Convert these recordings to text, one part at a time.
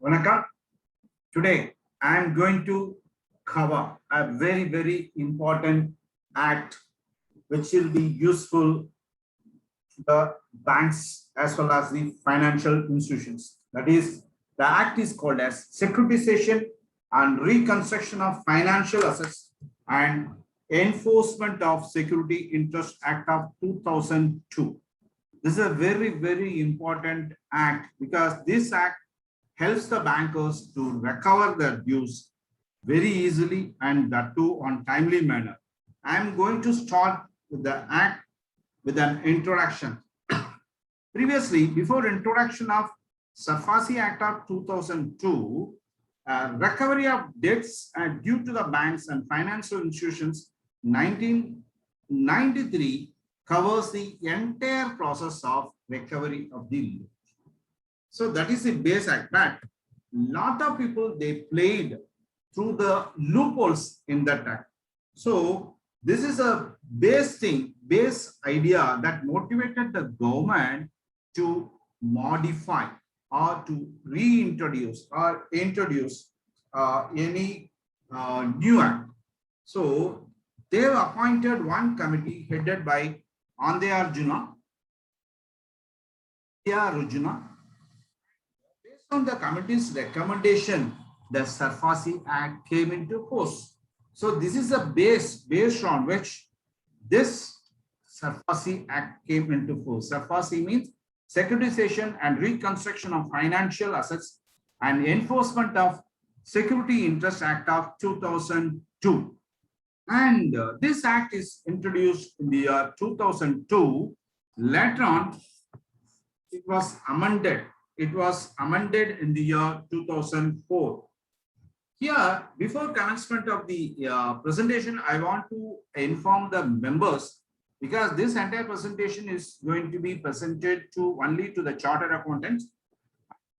Vanakkam. Today I am going to cover a very important act which will be useful to the banks as well as the financial institutions. That is, the act is called as Securitization and Reconstruction of Financial Assets and Enforcement of Security Interest Act of 2002. This is a very important act because this act helps the bankers to recover their dues very easily and that too on timely manner. I am going to start with the act with an introduction. Previously, before introduction of SARFAESI Act of 2002, recovery of debts due to the banks and financial institutions 1993 covers the entire process of recovery of the loan. So that is the base act, but lot of people, they played through the loopholes in that act. So this is a base idea that motivated the government to modify or to reintroduce or introduce any new act. So they have appointed one committee headed by Ande Arjuna. Based on the committee's recommendation, the SARFAESI Act came into force. So this is a base based on which this SARFAESI Act came into force. SARFAESI means Securitization and Reconstruction of Financial Assets and Enforcement of Security Interest Act of 2002. And this act is introduced in the year 2002. Later on, it was amended. It was amended in the year 2004. Here, before commencement of the presentation, I want to inform the members, because this entire presentation is going to be presented to only to the chartered accountants.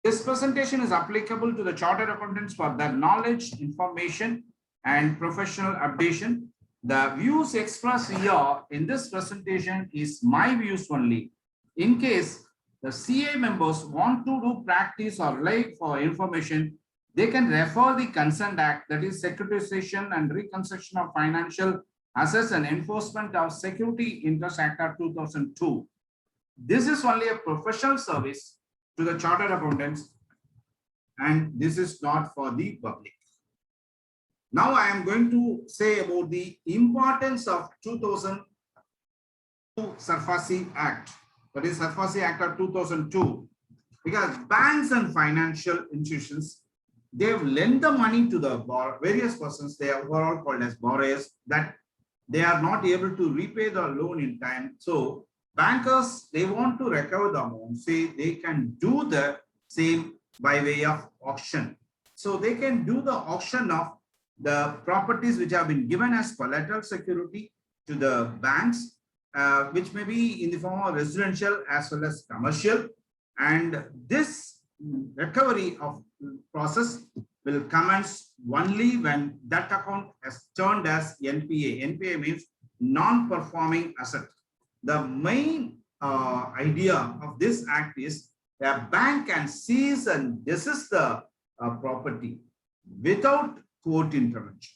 This presentation is applicable to the chartered accountants for their knowledge, information, and professional updation. The views expressed here in this presentation is my views only. In case the CA members want to do practice or like for information, they can refer the Consent Act, that is Securitization and Reconstruction of Financial Assets and Enforcement of Security Interest Act of 2002. This is only a professional service to the chartered accountants, and this is not for the public. Now I am going to say about the importance of 2002 SARFAESI Act, that is SARFAESI Act of 2002, because banks and financial institutions, they have lent the money to the various persons. They are all called as borrowers, that they are not able to repay the loan in time. So bankers, they want to recover the amount. Say they can do the same by way of auction. So they can do the auction of the properties which have been given as collateral security to the banks, which may be in the form of residential as well as commercial. And this recovery of process will commence only when that account is turned as NPA. NPA means non-performing asset. The main idea of this act is a bank can seize and desist the property without court intervention.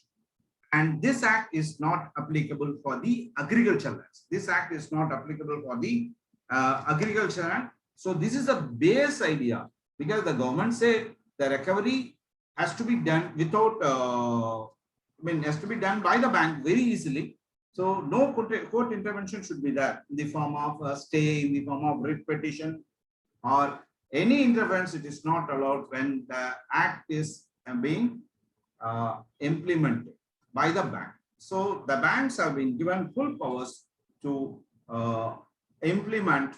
And this act is not applicable for the agricultural lands. This act is not applicable for the agricultural land. So this is a base idea, because the government said the recovery has to be done without, has to be done by the bank very easily. So no court intervention should be there in the form of a stay, in the form of writ petition, or any intervention. It is not allowed when the act is being implemented by the bank. So the banks have been given full powers to implement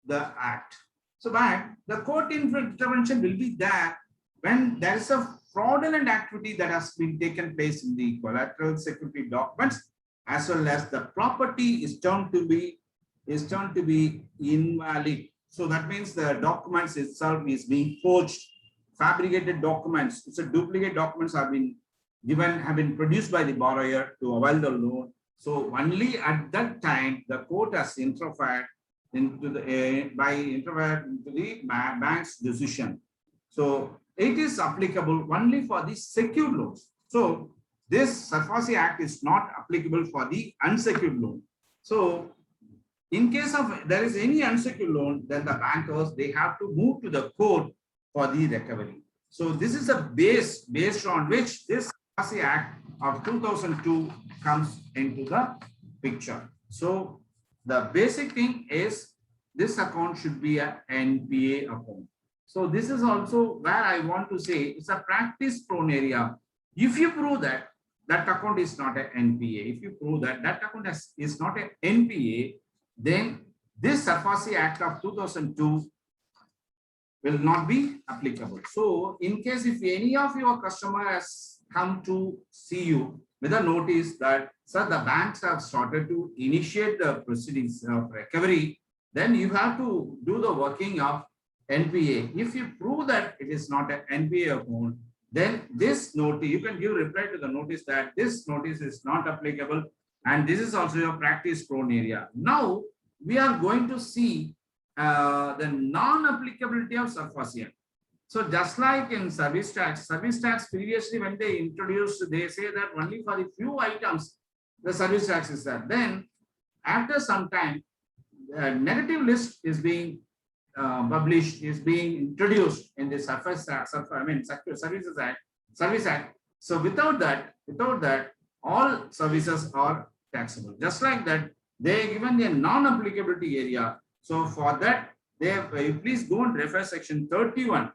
the act. So the court intervention will be there when there is a fraudulent activity that has been taken place in the collateral security documents, as well as the property is turned to be invalid. So that means the documents itself is being forged, fabricated documents. It's a duplicate documents have been produced by the borrower to avail the loan. So only at that time the court has interfered into the by interpret into the bank's decision. So it is applicable only for the secured loans. So this SARFAESI Act is not applicable for the unsecured loan. So in case of there is any unsecured loan, then the bankers, they have to move to the court for the recovery. So this is a base based on which this SARFAESI Act of 2002 comes into the picture. So the basic thing is this account should be a NPA account. So this is also where I want to say it's a practice prone area. If you prove that that account is not an NPA, if you prove that that account is not an NPA, then this SARFAESI Act of 2002 will not be applicable. So in case if any of your customer has come to see you with a notice that, sir, the banks have started to initiate the proceedings of recovery, then you have to do the working of NPA. If you prove that it is not an NPA account, then this notice, you can give reply to the notice that this notice is not applicable, and this is also your practice prone area. Now we are going to see the non-applicability of SARFAESI Act. So just like in service tax previously when they introduced, they say that only for the few items the service tax is there. Then after some time, a negative list is being published, is being introduced in the Services Act. So without that, all services are taxable. Just like that, they given the non-applicability area. So for that, they have, please go and refer section 31.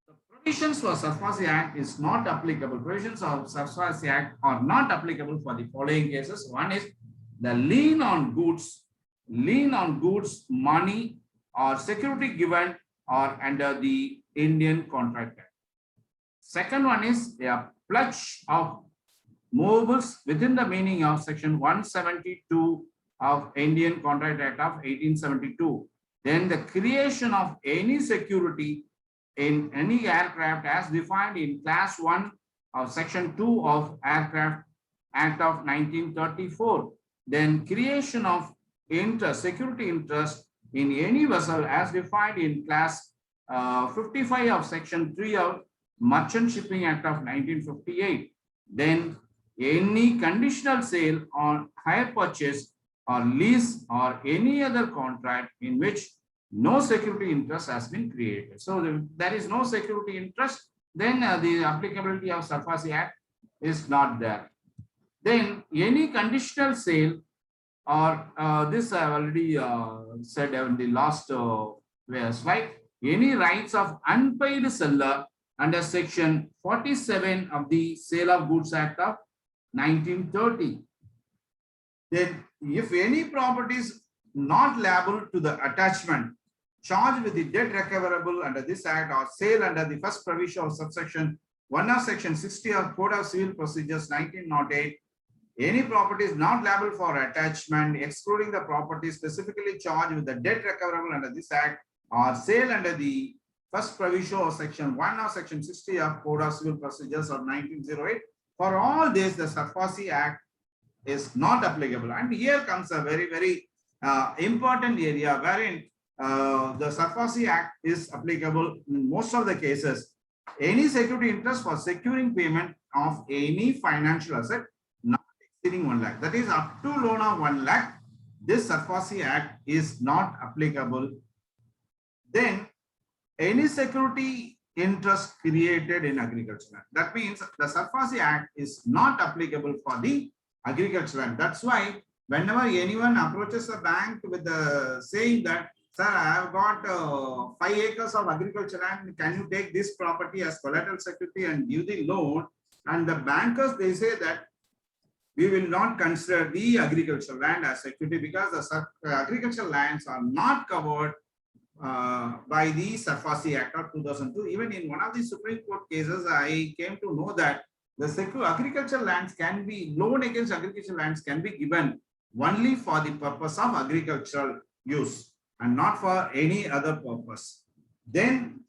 The provisions for SARFAESI Act is not applicable. Provisions of SARFAESI Act are not applicable for the following cases. One is the lien on goods, money or security given or under the Indian Contract Act. Second one is a pledge of movables within the meaning of section 172 of Indian Contract Act of 1872. Then the creation of any security in any aircraft as defined in class 1 of section 2 of Aircraft Act of 1934. Then creation of interest, security interest in any vessel as defined in class 55 of section 3 of Merchant Shipping Act of 1958. Then any conditional sale on hire purchase or lease or any other contract in which no security interest has been created. So there is no security interest, then the applicability of SARFAESI Act is not there. Then any conditional sale or this I have already said in the last slide, any rights of unpaid seller under section 47 of the Sale of Goods Act of 1930. Then if any property is not liable to the attachment charged with the debt recoverable under this act or sale under the first provision of subsection 1 of section 60 of Code of Civil Procedures 1908, any property is not liable for attachment, excluding the property specifically charged with the debt recoverable under this act or sale under the first provision of section 1 of section 60 of Code of Civil Procedures of 1908. For all this, the SARFAESI Act is not applicable. And here comes a very, very important area wherein the SARFAESI Act is applicable in most of the cases. Any security interest for securing payment of any financial asset not exceeding 1 lakh. That is up to loan of 1 lakh. This SARFAESI Act is not applicable. Then any security interest created in agriculture land. That means the SARFAESI Act is not applicable for the agriculture land. That's why whenever anyone approaches a bank with saying that, sir, I have got 5 acres of agriculture land, can you take this property as collateral security and give the loan? And the bankers, they say that we will not consider the agricultural land as security because the agricultural lands are not covered by the SARFAESI Act of 2002. Even in one of the Supreme Court cases, I came to know that the agricultural lands can be, loan against agricultural lands can be given only for the purpose of agricultural use and not for any other purpose. Then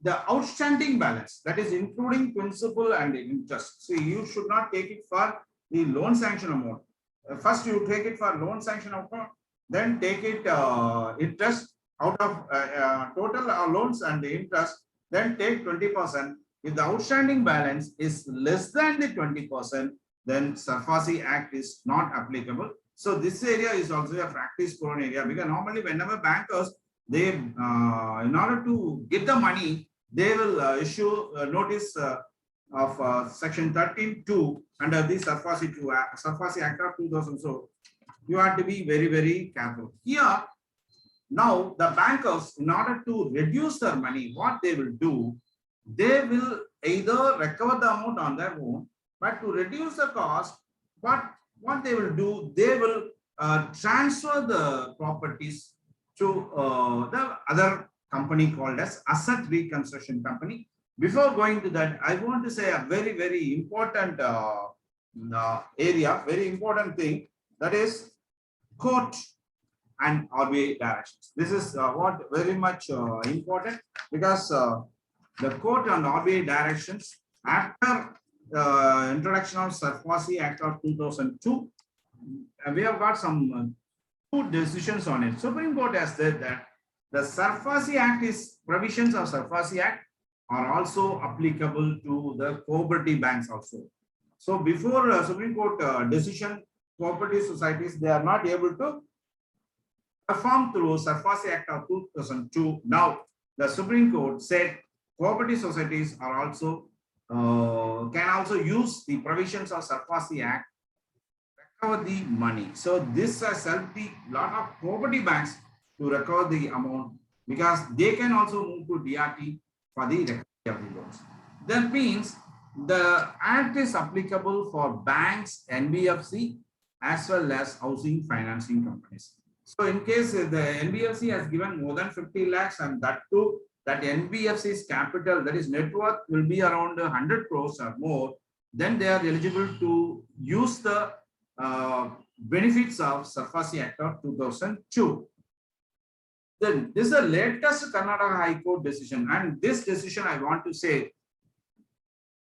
the outstanding balance, that is including principal and interest. See, you should not take it for the loan sanction amount. first you take it for loan sanction account, then take it interest out of total loans and the interest, then take 20%. If the outstanding balance is less than the 20%, then SARFAESI Act is not applicable. So this area is also a practice prone area, because normally whenever bankers, they in order to get the money, they will issue a notice of section 13(2) under the SARFAESI Act of 2000. So you have to be very, very careful here. Now the bankers, in order to reduce their money, what they will do, they will either recover the amount on their own, but to reduce the cost, what they will do, they will transfer the properties to the other company called as asset reconstruction company. Before going to that, I want to say a very, very important area, very important thing, that is court and RBI directions. This is what very much important, because the court and RBI directions, after introduction of SARFAESI Act of 2002, we have got some two decisions on it. Supreme Court has said that the SARFAESI Act is, provisions of SARFAESI Act are also applicable to the cooperative banks also. So before Supreme Court decision, cooperative societies, they are not able to perform through SARFAESI Act of 2002. Now the Supreme Court said cooperative societies are also can also use the provisions of SARFAESI Act to recover the money. So this has helped the lot of cooperative banks to recover the amount, because they can also move to DRT for the recovery of the loans. That means the act is applicable for banks, NBFC, as well as housing financing companies. So in case the NBFC has given more than 50 lakhs, and that too, that NBFC's capital, that is net worth, will be around 100 crores or more, then they are eligible to use the benefits of SARFAESI Act of 2002. Then this is the latest Karnataka High Court decision, and this decision, I want to say,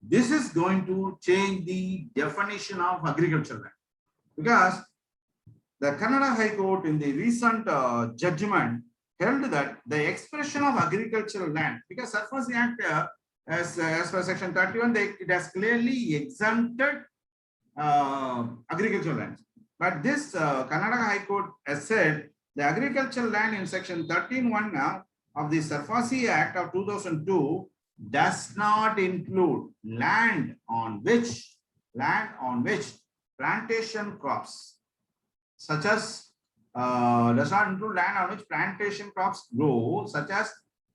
this is going to change the definition of agricultural land, because the Karnataka High Court in the recent judgment held that the expression of agricultural land, because SARFAESI Act as per section 31, it has clearly exempted agricultural lands. But this Karnataka High Court has said the agricultural land in section 13(1) of the SARFAESI Act of 2002 does not include land on which plantation crops, such as does not include land on which plantation crops grow, such as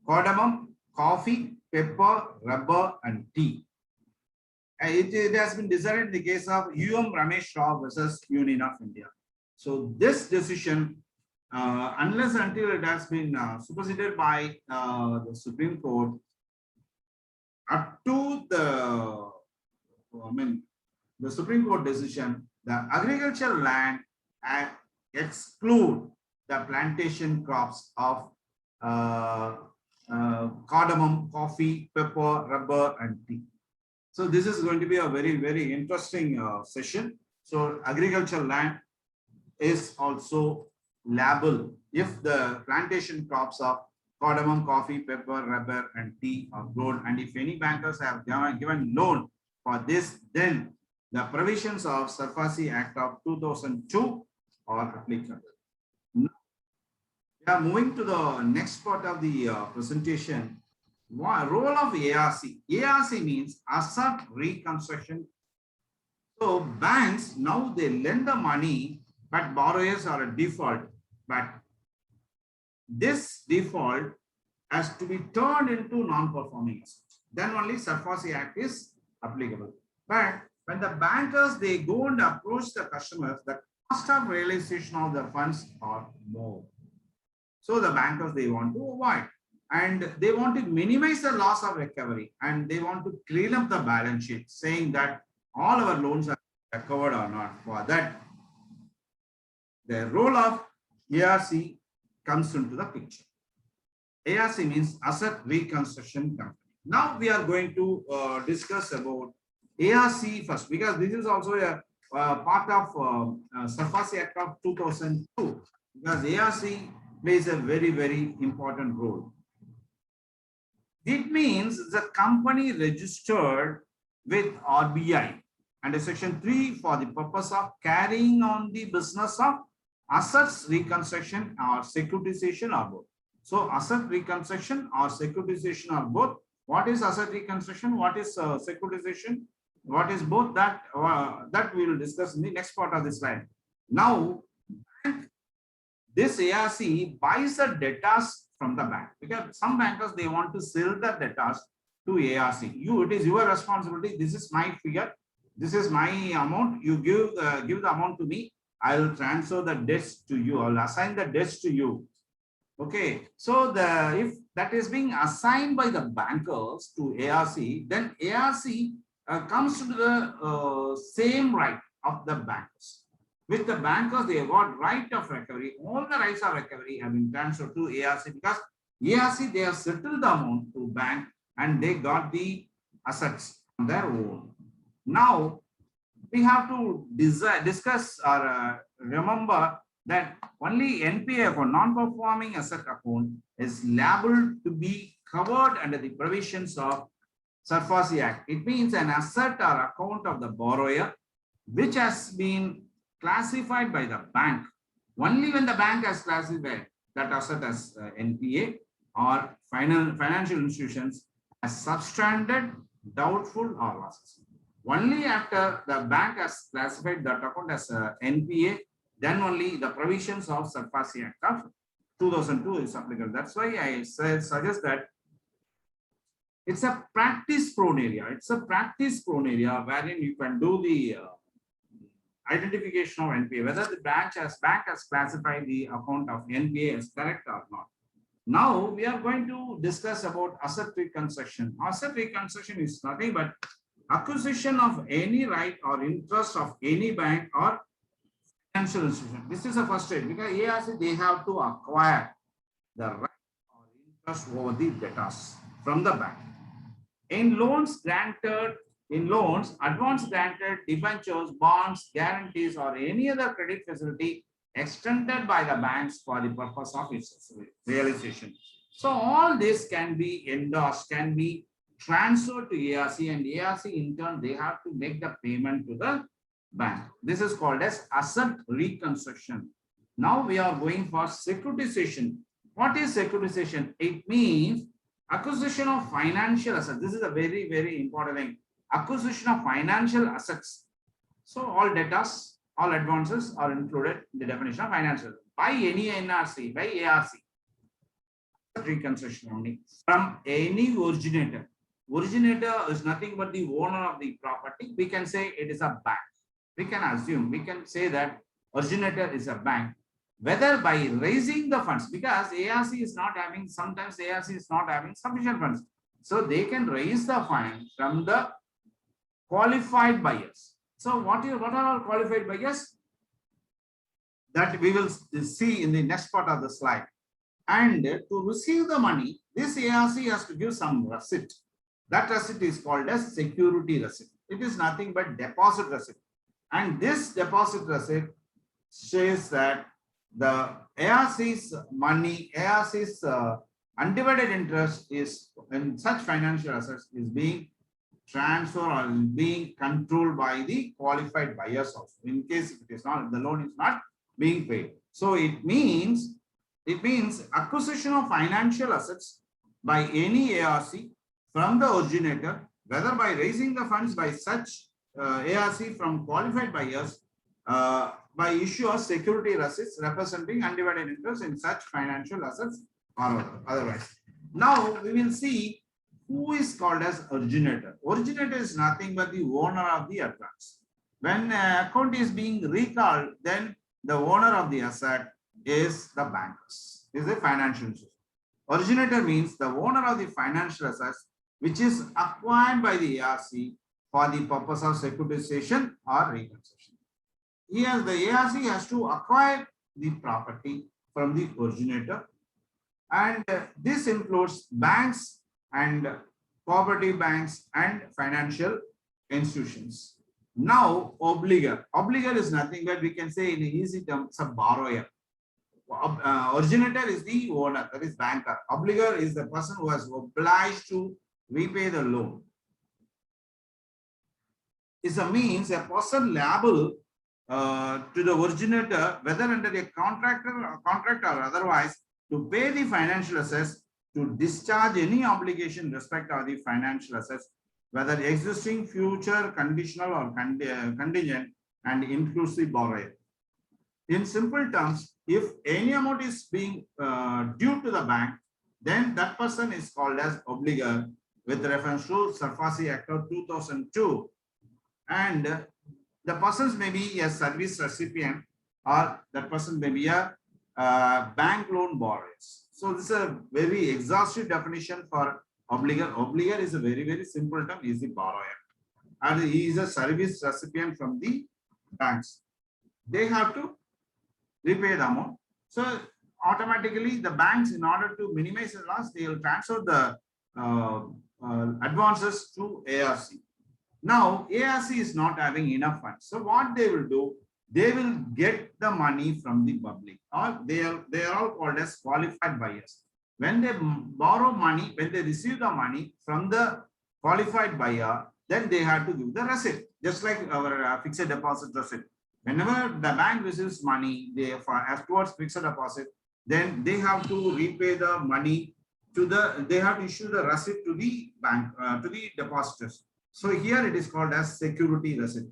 cardamom, coffee, pepper, rubber, and tea. It has been decided in the case of UM Ramesh Rao versus Union of India. So this decision, unless until it has been superseded by the Supreme Court, up to the Supreme Court decision, the agricultural land exclude the plantation crops of cardamom, coffee, pepper, rubber, and tea. So this is going to be a very, very interesting session. So agricultural land is also liable if the plantation crops of cardamom, coffee, pepper, rubber, and tea are grown, and if any bankers have given loan for this, then the provisions of SARFAESI Act of 2002 are applicable. We are moving to the next part of the presentation. Role of ARC. ARC means asset reconstruction. So banks, now they lend the money, but borrowers are a default. But this default has to be turned into non-performing assets. Then only SARFAESI Act is applicable. But when the bankers, they go and approach the customers, the cost of realization of the funds are more. So the bankers, they want to avoid, and they want to minimize the loss of recovery, and they want to clean up the balance sheet, saying that all our loans are recovered or not. For that, the role of ARC comes into the picture. ARC means Asset Reconstruction Company. Now we are going to discuss about ARC first, because this is also a part of SARFAESI Act of 2002, because ARC plays a very, very important role. It means the company registered with RBI under Section 3 for the purpose of carrying on the business of assets reconstruction or securitization or both. So asset reconstruction or securitization or both. What is asset reconstruction? What is securitization? What is both? That we will discuss in the next part of this slide. Now, this ARC buys the debtors from the bank, because some bankers, they want to sell the debtors to ARC. It is your responsibility. This is my figure. This is my amount. You give the amount to me. I will transfer the debts to you. I will assign the debts to you. Okay. So if that is being assigned by the bankers to ARC, then ARC comes to the same right of the bankers. With the bankers, they have got right of recovery. All the rights of recovery have been transferred to ARC, because ARC, they have settled the amount to bank and they got the assets on their own. Now, we have to discuss or remember that only NPA for non-performing asset account is liable to be covered under the provisions of SARFAESI Act. It means an asset or account of the borrower which has been classified by the bank. Only when the bank has classified that asset as NPA or financial institutions as substandard, doubtful or losses. Only after the bank has classified that account as NPA, then only the provisions of SARFAESI Act of 2002 is applicable. That's why I suggest that it's a practice-prone area. It's a practice-prone area wherein you can do the identification of NPA, whether the bank has classified the account of NPA as correct or not. Now we are going to discuss about asset reconstruction. Asset reconstruction is nothing but acquisition of any right or interest of any bank or financial institution. This is the first stage, because ARC, they have to acquire the right or interest over the debtors from the bank. In loans, advance granted, debentures, bonds, guarantees, or any other credit facility extended by the banks for the purpose of its realization. So all this can be endorsed, can be transferred to ARC, and ARC in turn, they have to make the payment to the bank. This is called as asset reconstruction. Now we are going for securitization. What is securitization? It means acquisition of financial assets. This is a very, very important thing. Acquisition of financial assets. So all debtors, all advances are included in the definition of financial by any NRC, by ARC. Reconstruction only from any originator. Originator is nothing but the owner of the property. We can say it is a bank. We can assume, we can say that originator is a bank, whether by raising the funds, because ARC is not having, sometimes ARC is not having sufficient funds. So they can raise the fund from the qualified buyers. So what are all qualified buyers? That we will see in the next part of the slide. And to receive the money, this ARC has to give some receipt. That receipt is called as security receipt. It is nothing but deposit receipt. And this deposit receipt says that the ARC's money, ARC's undivided interest is in such financial assets is being transferred or being controlled by the qualified buyers also, in case it is not, the loan is not being paid. So it means acquisition of financial assets by any ARC from the originator, whether by raising the funds by such ARC from qualified buyers by issue of security receipts representing undivided interest in such financial assets or otherwise. Now we will see who is called as originator. Originator is nothing but the owner of the advance. When account is being recalled, then the owner of the asset is the bankers, is a financial institution. Originator means the owner of the financial assets which is acquired by the ARC for the purpose of securitization or reconstruction. Here the ARC has to acquire the property from the originator, and this includes banks and cooperative banks and financial institutions. Now, obligor. Obligor is nothing but we can say in easy terms, a borrower. Originator is the owner, that is banker. Obligor is the person who has obliged to repay the loan. Is a means a person liable to the originator, whether under a contract or otherwise, to pay the financial assets, to discharge any obligation in respect of the financial assets, whether existing, future, conditional or contingent, and inclusive borrower. In simple terms, if any amount is being due to the bank, then that person is called as obligor with reference to SARFAESI Act of 2002. And the persons may be a service recipient or that person may be a bank loan borrowers. So this is a very exhaustive definition for obligor. Obligor is a very, very simple term, is the borrower. And he is a service recipient from the banks. They have to repay the amount. So automatically the banks, in order to minimize the loss, they will transfer the advances to ARC. Now, ARC is not having enough funds. So what they will do, they will get the money from the public, or they are all called as qualified buyers. When they borrow money, when they receive the money from the qualified buyer, then they have to give the receipt, just like our fixed deposit receipt. Whenever the bank receives money, they as towards fixed deposit, then they have to repay the money to they have to issue the receipt to the bank, to the depositors. So here it is called as security receipt.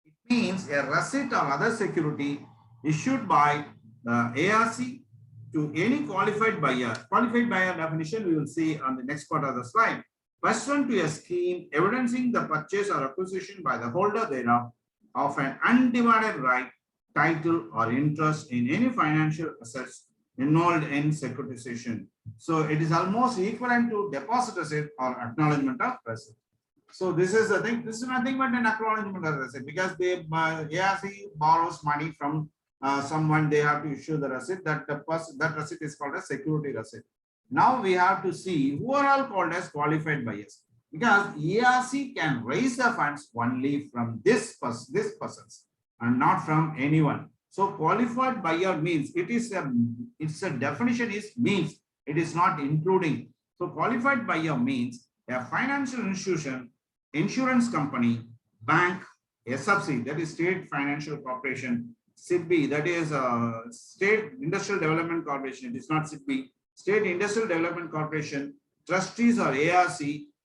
It means a receipt or other security issued by the ARC to any qualified buyer. Qualified buyer definition we will see on the next part of the slide. Pursuant to a scheme evidencing the purchase or acquisition by the holder thereof of an undivided right, title, or interest in any financial assets involved in securitization. So it is almost equivalent to deposit receipt or acknowledgement of receipt. So this is the thing. This is nothing but an acknowledgement of receipt, because they ARC borrows money from someone. They have to issue the receipt. That receipt is called a security receipt. Now we have to see who are all called as qualified buyers, because ARC can raise the funds only from this persons and not from anyone. So qualified buyer means it's a definition is means, it is not including. So qualified buyer means a financial institution, insurance company, bank, SFC, that is State Financial Corporation, SIDBI, that is State Industrial Development Corporation, it is not SIDBI, State Industrial Development Corporation, trustees or ARC,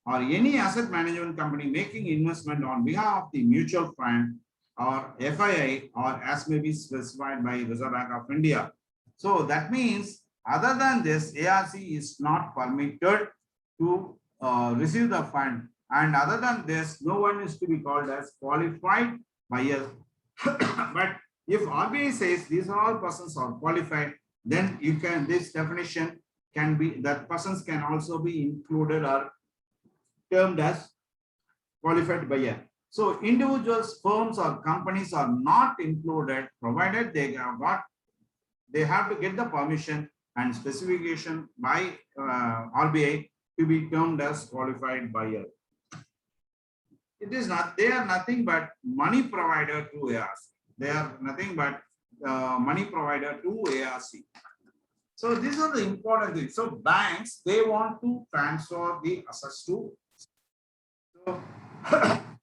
or any asset management company making investment on behalf of the mutual fund or FII, or as may be specified by Reserve Bank of India. So that means other than this, ARC is not permitted to receive the fund, and other than this, no one is to be called as qualified buyer. But if RBI says these are all persons are qualified, then you can, this definition can be, that persons can also be included or termed as qualified buyer. So individuals, firms, or companies are not included, provided they have to get the permission and specification by RBI to be termed as qualified buyer. It is not, they are nothing but money provider to ARC. They are nothing but money provider to ARC. So these are the important things. So banks, they want to transfer the assets to, so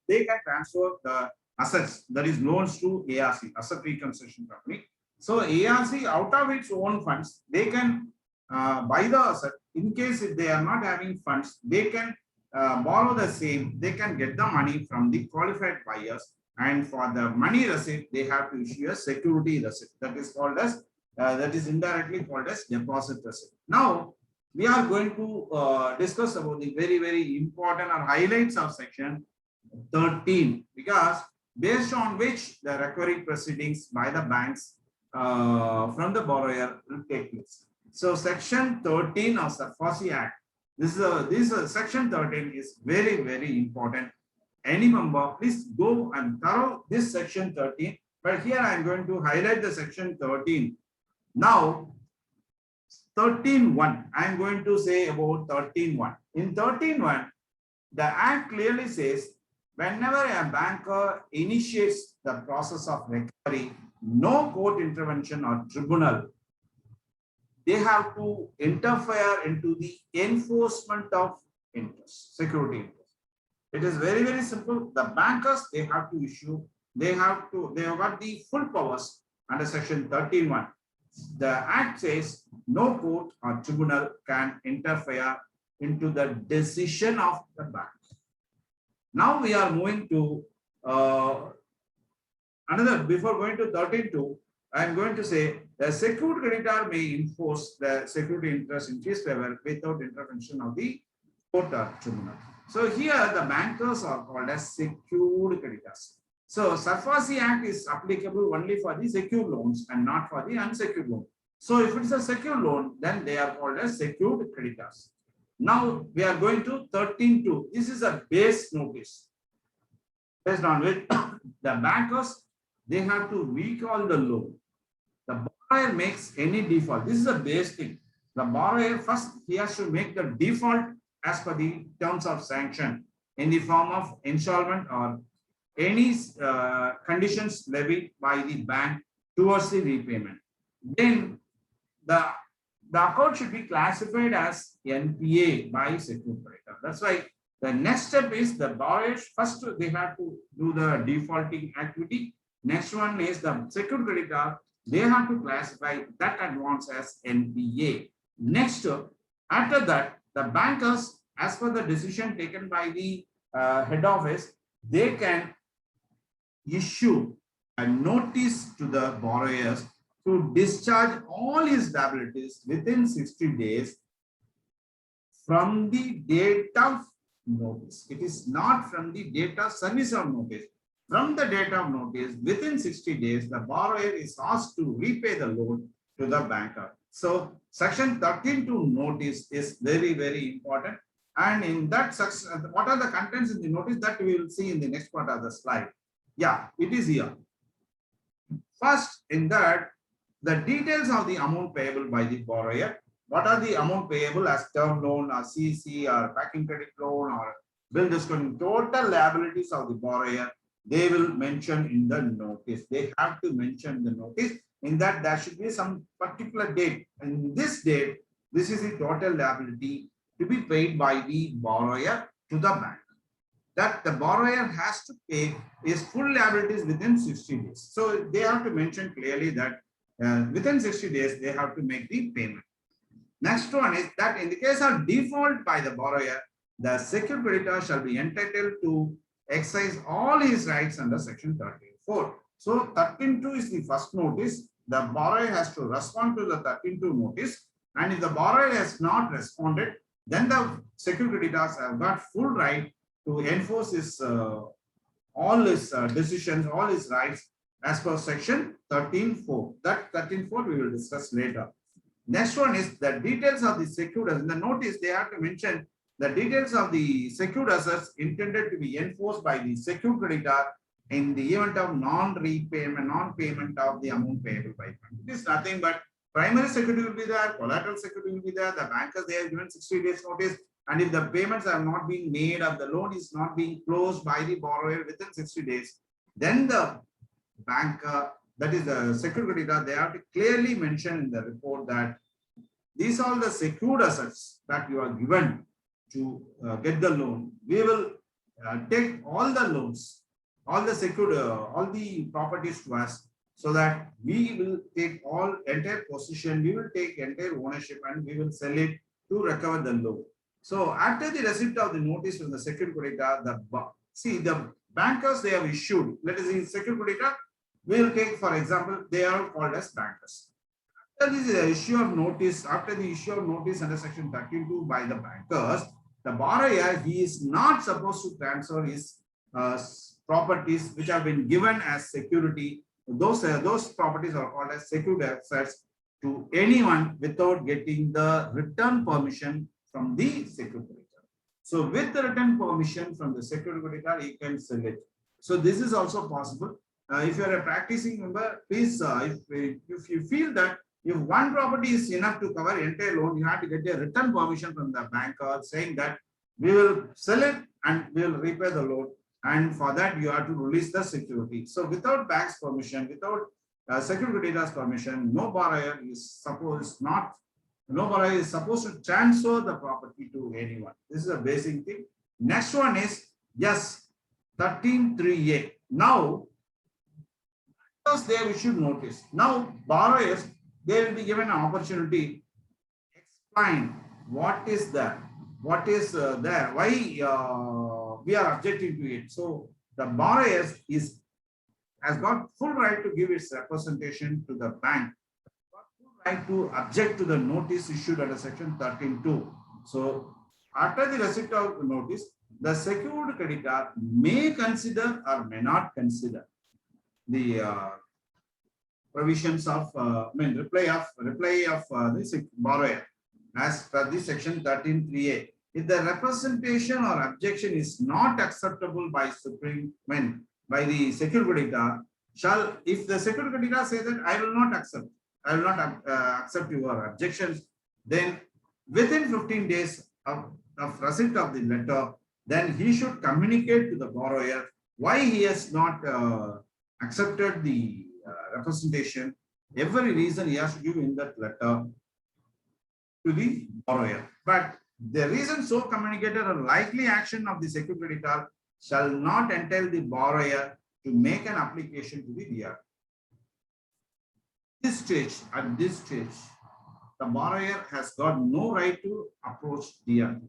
they can transfer the assets, that is loans, to ARC, Asset Reconstruction Company. So ARC, out of its own funds, they can buy the asset. In case if they are not having funds, they can borrow the same. They can get the money from the qualified buyers, and for the money receipt, they have to issue a security receipt. That is called as that is indirectly called as deposit receipt. Now we are going to discuss about the very, very important or highlights of section 13, because based on which the recovery proceedings by the banks from the borrower will take place. So section 13 of the SARFAESI Act, this is section 13 is very, very important. Any member, please go and thorough this section 13. But here I am going to highlight the section 13. Now 13.1, I am going to say about 13.1. In 13.1, the Act clearly says whenever a banker initiates the process of recovery, no court intervention or tribunal, they have to interfere into the enforcement of interest, security interest. It is very, very simple. The bankers, they have to issue, they have got the full powers under section 13(1). The act says no court or tribunal can interfere into the decision of the bank. Now we are moving to another, before going to 13(2), I am going to say the secured creditor may enforce the security interest in his favor without intervention of the court or tribunal. So here the bankers are called as secured creditors. So SARFAESI Act is applicable only for the secured loans and not for the unsecured loan. So if it's a secured loan, then they are called as secured creditors. Now we are going to 13(2). This is a base notice, based on which the bankers, they have to recall the loan. The borrower makes any default. This is a base thing. The borrower first, he has to make the default as per the terms of sanction in the form of insolvent or any conditions levied by the bank towards the repayment. Then the account should be classified as NPA by secured creditor. That's why the next step is the borrowers first they have to do the defaulting activity. Next one is the secured creditor. They have to classify that advance as NPA. Next, after that, the bankers, as per the decision taken by the head office, they can issue a notice to the borrowers to discharge all his liabilities within 60 days from the date of notice. It is not from the date of service of notice. From the date of notice, within 60 days, the borrower is asked to repay the loan to the banker. So section 13(2) notice is very, very important. And in that section, what are the contents in the notice, that we will see in the next part of the slide. Yeah, it is here. First, in that, the details of the amount payable by the borrower. What are the amount payable as term loan or CC or packing credit loan or bill discount, total liabilities of the borrower, they will mention in the notice. They have to mention the notice. In that, there should be some particular date. And this date, this is the total liability to be paid by the borrower to the bank. That the borrower has to pay his full liabilities within 60 days. So they have to mention clearly that within 60 days, they have to make the payment. Next one is that in the case of default by the borrower, the secured creditor shall be entitled to exercise all his rights under section 13(4). So 13(2) is the first notice. The borrower has to respond to the 13(2) notice. And if the borrower has not responded, then the secured creditors have got full right to enforce his all his decisions, all his rights as per section 13(4). That 13(4) we will discuss later. Next one is the details of the secured assets. In the notice, they have to mention the details of the secured assets intended to be enforced by the secured creditor in the event of non-payment of the amount payable by bank. It is nothing but primary security will be there, collateral security will be there. The bankers, they have given 60 days notice. And if the payments have not been made or the loan is not being closed by the borrower within 60 days, then the banker, that is the secured creditor, they have to clearly mention in the report that these are the secured assets that you are given to get the loan. We will take all the loans, all the secured, all the properties to us, so that we will take all entire possession, we will take entire ownership, and we will sell it to recover the loan. So after the receipt of the notice from the secured creditor, the bankers, they have issued, let us see, secured creditor, we will take, for example, they are called as bankers. After the issue of notice, after the issue of notice under section 13(2) by the bankers, the borrower, he is not supposed to transfer his properties which have been given as security. Those properties are called as secured assets to anyone without getting the written permission from the secured creditor. So with the written permission from the secured creditor, he can sell it. So this is also possible. If you are a practicing member, please, if you feel that if one property is enough to cover entire loan, you have to get a written permission from the banker saying that we will sell it and we will repay the loan. and for that you have to release the security. So without bank's permission, without security debtor's permission, no borrower is supposed to transfer the property to anyone. This is a basic thing. Next one is yes, 13.3a. Now, because they have issued notice. Now, borrowers, they will be given an opportunity to explain what is there, why we are objecting to it. So the borrowers has got full right to give its representation to the bank, got full right to object to the notice issued under section 13.2. So after the receipt of the notice, the secured creditor may consider or may not consider the provisions of reply of the borrower as per the section 13.3a. If the representation or objection is not acceptable by by the secured creditor, if the secured creditor says that I will not accept your objections, then within 15 days of receipt of the letter, then he should communicate to the borrower why he has not accepted the representation. Every reason he has to give in that letter to the borrower. But the reason so communicated or likely action of the secured creditor shall not entail the borrower to make an application to the DRT. At this stage, the borrower has got no right to approach DRT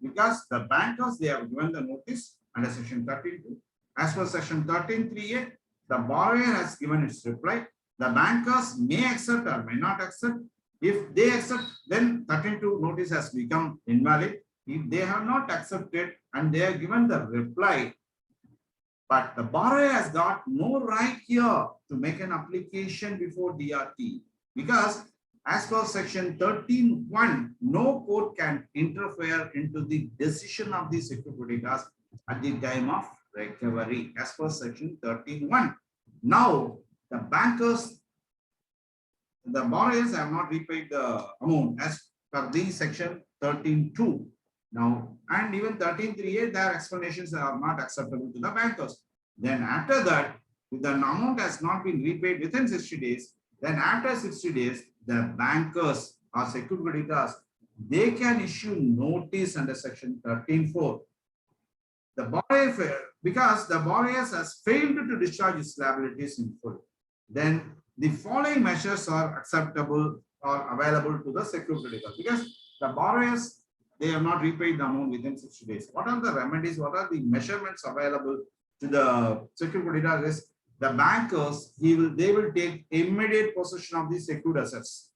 because the bankers, they have given the notice under section 13.2. As per section 13.3a, the borrower has given its reply. The bankers may accept or may not accept. If they accept, then 13.2 notice has become invalid. If they have not accepted and they have given the reply, but the borrower has got no right here to make an application before DRT because as per section 13.1, no court can interfere into the decision of the secured creditors at the time of recovery as per section 13.1. Now, the borrowers have not repaid the amount as per the section 13.2. Now, and even 13.3a, their explanations are not acceptable to the bankers. Then after that, if the amount has not been repaid within 60 days, then after 60 days, the bankers or secured creditors, they can issue notice under section 13.4. The borrower, because the borrower has failed to discharge his liabilities in full, then the following measures are acceptable or available to the secured creditor because the borrowers, they have not repaid the amount within 60 days. What are the remedies? What are the measurements available to the secured creditor? Is the bankers, they will take immediate possession of the secured assets,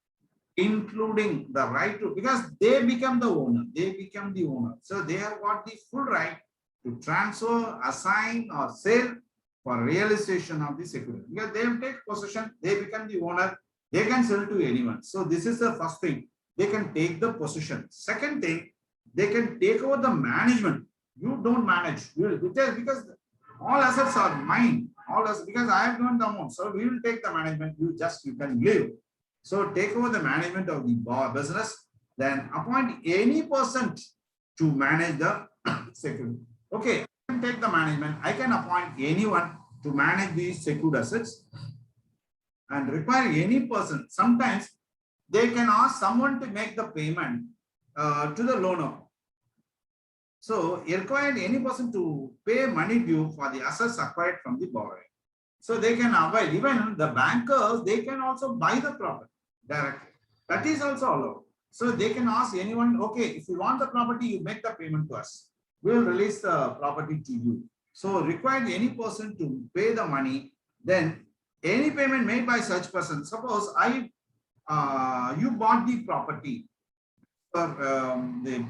including the right to, because they become the owner. So they have got the full right to transfer, assign, or sell for realization of the security. Because they will take possession, they become the owner, they can sell to anyone. So this is the first thing. They can take the possession. Second thing, they can take over the management. You don't manage. Because all assets are mine. Because I have given the amount. So we will take the management. You can live. So take over the management of the business. Then appoint any person to manage the security. Okay, I can take the management. I can appoint anyone to manage these secured assets and require any person. Sometimes they can ask someone to make the payment to the loaner. So require any person to pay money due for the assets acquired from the borrower. So they can avoid, even the bankers, they can also buy the property directly. That is also allowed. So they can ask anyone, okay, if you want the property, you make the payment to us. We will release the property to you. So require any person to pay the money, then any payment made by such person. Suppose you bought the property for the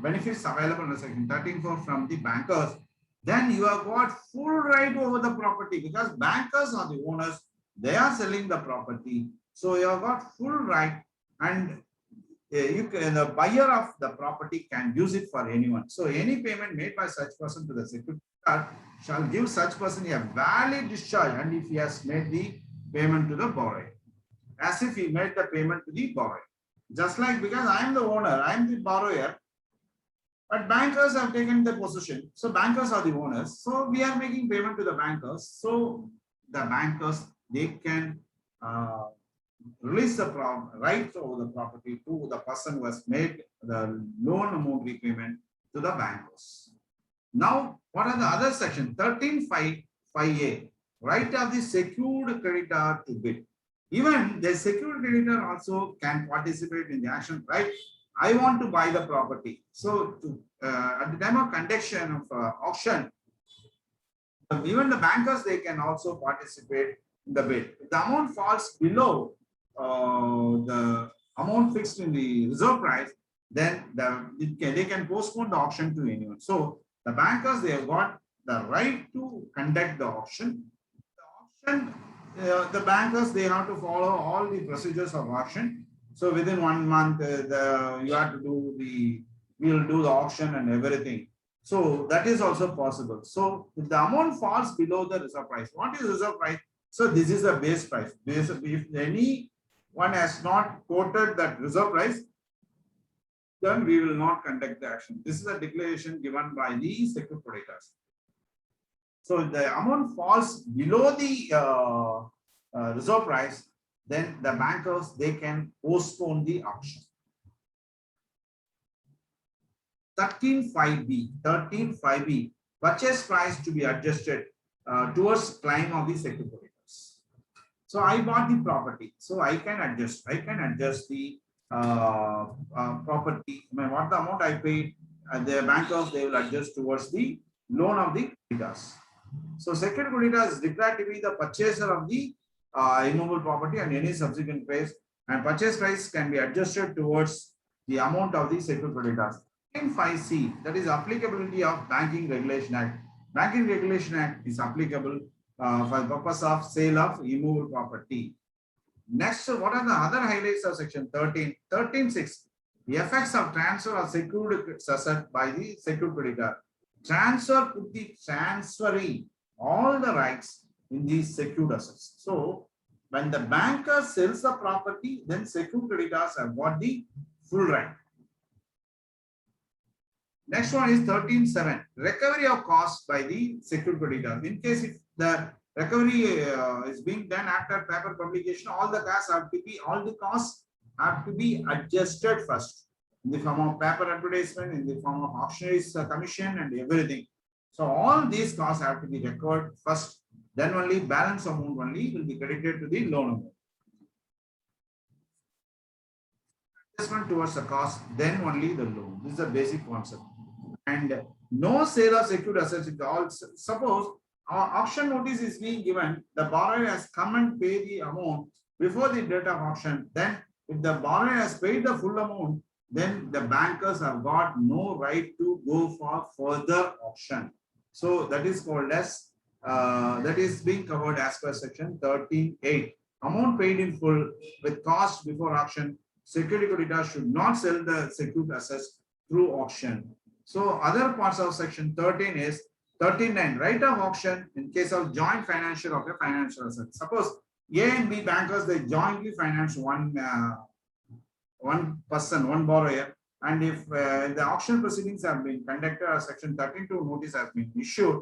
benefits available in section 13.4 from the bankers, then you have got full right over the property because bankers are the owners, they are selling the property. So you have got full right, and the buyer of the property can use it for anyone. So any payment made by such person to the secured creditor shall give such person a valid discharge, and if he has made the payment to the borrower, as if he made the payment to the borrower. Just like, because I am the owner, I am the borrower, But bankers have taken the possession. So bankers are the owners. So we are making payment to the bankers. So the bankers, they can release the right over the property to the person who has made the loan amount repayment to the bankers. Now, what are the other section? 13.5a, right of the secured creditor to bid. Even the secured creditor also can participate in the action, right? I want to buy the property. So at the time of conduction of auction, even the bankers, they can also participate in the bid. If the amount falls below the amount fixed in the reserve price, then they can postpone the auction to anyone. So the bankers, they have got the right to conduct the auction. The auction, the bankers, they have to follow all the procedures of auction. So within 1 month, you have to do we'll do the auction and everything. So that is also possible. So if the amount falls below the reserve price, what is reserve price? So this is the base price. If anyone has not quoted that reserve price, then we will not conduct the action. This is a declaration given by the secured creditors. So if the amount falls below the reserve price, then the bankers, they can postpone the auction. 13.5b, purchase price to be adjusted towards claim of the secured creditors. So I bought the property, so I can adjust the property. I mean, what the amount I paid, the bankers, they will adjust towards the loan of the creditors. So secured creditors is declared to be the purchaser of the immovable property and any subsequent price, and purchase price can be adjusted towards the amount of the secured creditors. 5C, that is applicability of Banking Regulation Act. Banking Regulation Act is applicable for the purpose of sale of immovable property. Next, what are the other highlights of section 13? 13.6, the effects of transfer of secured asset by the secured creditor. Transfer put the transferee all the rights in the secured assets. So when the banker sells the property, then secured creditors have got the full right. Next one is 13.7, recovery of costs by the secured creditor. In case if the recovery is being done after paper publication, all the costs have to be adjusted first in the form of paper advertisement, in the form of auctioneer's commission and everything. So all these costs have to be recorded first, then only balance amount only will be credited to the loan amount. Adjustment towards the cost, then only the loan. This is a basic concept. And no sale of secured assets. Suppose our auction notice is being given, the borrower has come and paid the amount before the date of auction. Then if the borrower has paid the full amount, then the bankers have got no right to go for further auction. So that is called as that is being covered as per section 13.8. Amount paid in full with cost before auction. Security creditor should not sell the secured assets through auction. So other parts of section 13 is 13.9, right of auction in case of joint financial of a financial asset. Suppose A and B bankers, they jointly finance one person, one borrower, and if the auction proceedings have been conducted or section 13.2 notice has been issued,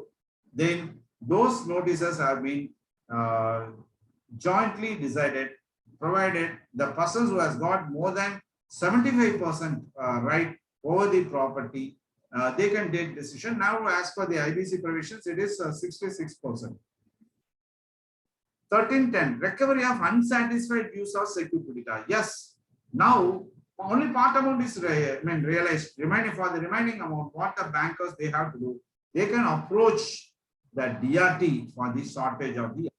then those notices have been jointly decided, provided the persons who has got more than 75% right over the property, they can take decision. Now, as per the IBC provisions, it is 66%. 13.10, recovery of unsatisfied use of secured creditor. Yes, now only part amount is realized. Remaining for the remaining amount, what the bankers they have to do, they can approach the DRT for the shortage of the.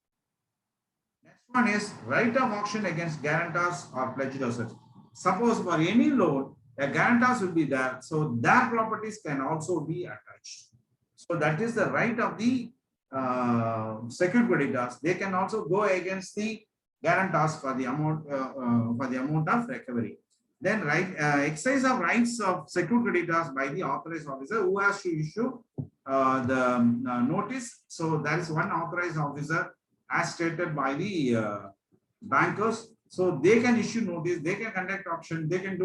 Next one is right of auction against guarantors or pledged assets. Suppose for any loan, a guarantors will be there, so their properties can also be attached. So that is the right of the secured creditors. They can also go against the guarantors for the amount of recovery. Then exercise of rights of secured creditors by the authorized officer who has to issue the notice. So that is one authorized officer as stated by the bankers. So they can issue notice, they can conduct auction, they can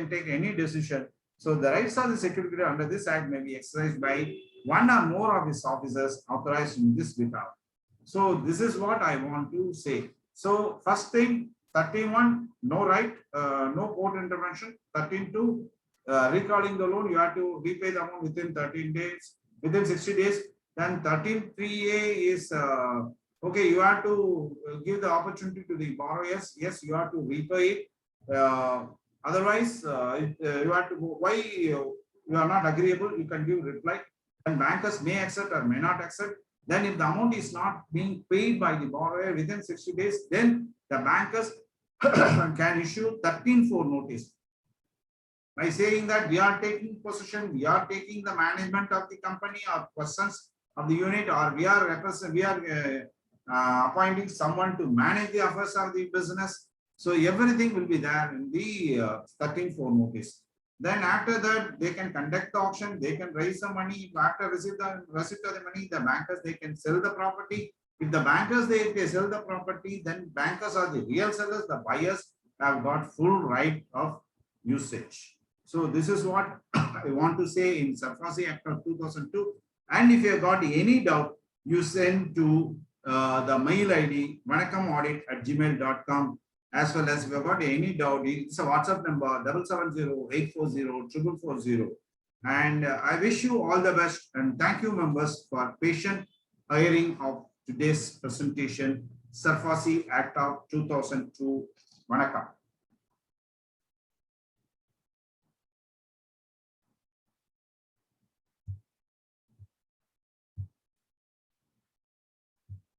take any decision. So the rights of the security creditor under this act may be exercised by one or more of his officers authorized in this behalf. So this is what I want to say. So first thing, 31, no right, no court intervention. 13.2, recalling the loan, you have to repay the amount within 13 days, within 60 days. Then 13.3a is, okay, you have to give the opportunity to the borrowers. Yes, you have to repay it. Otherwise, you have to go, why you are not agreeable, you can give reply. And bankers may accept or may not accept. Then if the amount is not being paid by the borrower within 60 days, then the bankers can issue 13.4 notice by saying that we are taking possession, we are taking the management of the company or persons of the unit, or we are appointing someone to manage the affairs of the business. So everything will be there in the 13.4 notice. Then after that, they can conduct the auction, they can raise the money. After receipt of the money, the bankers, they can sell the property. If the bankers, they sell the property, then bankers are the real sellers, the buyers have got full right of usage. So this is what I want to say in SARFAESI Act of 2002. And if you have got any doubt, you send to the mail ID vanakamadit@gmail.com. As well as if you have got any doubt, it's a WhatsApp number 770-840-4440. And I wish you all the best and thank you members for patient hearing of today's presentation, SARFAESI Act of 2002. Vanakkam.